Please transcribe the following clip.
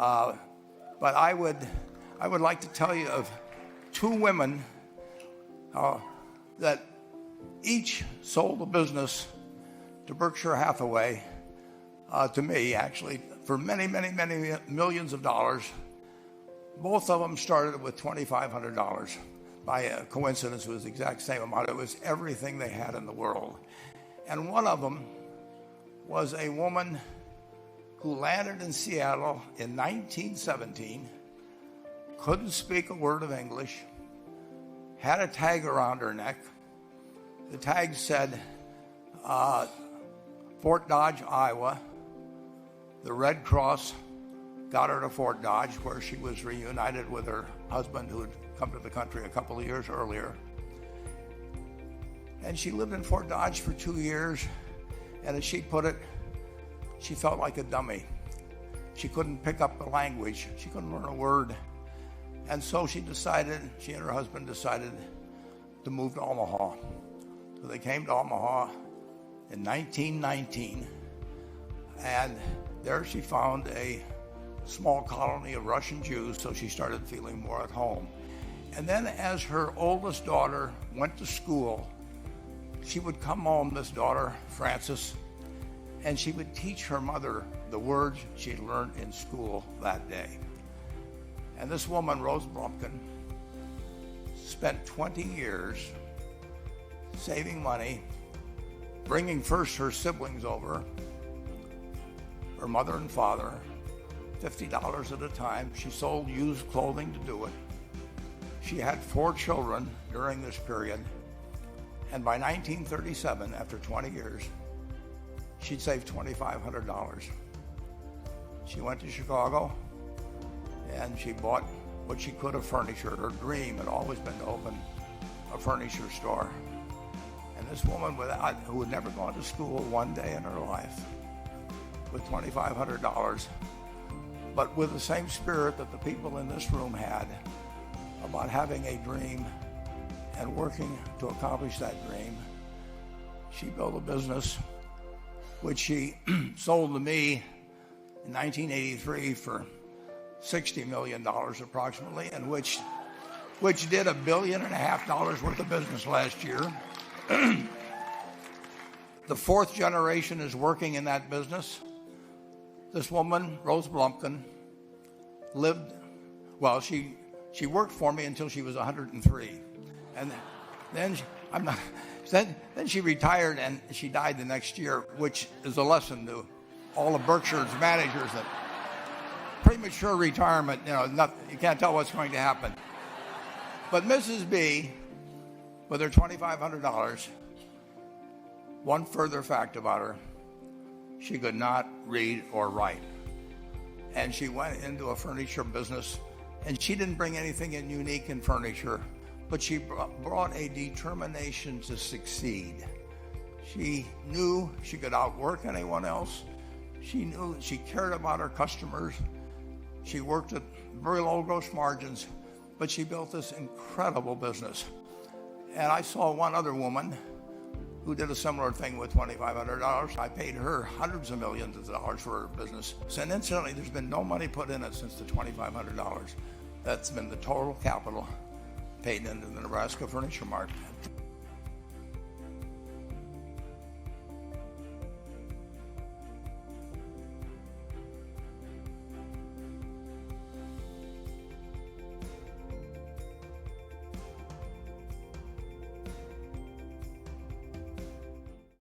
But I would like to tell you of two women that each sold a business to Berkshire Hathaway, to me actually, for many, many, many millions of dollars. Both of them started with $2,500. By a coincidence, it was the exact same amount. It was everything they had in the world. And one of them was a woman who landed in Seattle in 1917, couldn't speak a word of English, had a tag around her neck. The tag said, Fort Dodge, Iowa. The Red Cross got her to Fort Dodge, where she was reunited with her husband, who had come to the country a couple of years earlier. And she lived in Fort Dodge for 2 years, and as she put it, she felt like a dummy. She couldn't pick up the language. She couldn't learn a word. And so she and her husband decided to move to Omaha. So they came to Omaha in 1919, and there she found a small colony of Russian Jews, so she started feeling more at home. And then as her oldest daughter went to school, she would come home, this daughter, Frances, and she would teach her mother the words she'd learned in school that day. And this woman, Rose Blumpkin, spent 20 years saving money, bringing first her siblings over, her mother and father, $50 at a time. She sold used clothing to do it. She had 4 children during this period. And by 1937, after 20 years, she'd saved $2,500. She went to Chicago and she bought what she could of furniture. Her dream had always been to open a furniture store. And this woman who had never gone to school one day in her life, with $2,500, but with the same spirit that the people in this room had about having a dream and working to accomplish that dream, she built a business which she sold to me in 1983 for $60 million approximately, and which did $1.5 billion worth of business last year. The 4th generation is working in that business. This woman, Rose Blumpkin, she worked for me until she was 103. And then she retired, and she died the next year, which is a lesson to all of Berkshire's managers that premature retirement, you can't tell what's going to happen. But Mrs. B, with her $2,500, one further fact about her: she could not read or write. And she went into a furniture business, and she didn't bring anything unique in furniture, but she brought a determination to succeed. She knew she could outwork anyone else. She knew she cared about her customers. She worked at very low gross margins, but she built this incredible business. And I saw one other woman who did a similar thing with $2,500. I paid her hundreds of millions of dollars for her business. And incidentally, there's been no money put in it since the $2,500. That's been the total capital paid into the Nebraska Furniture Mart.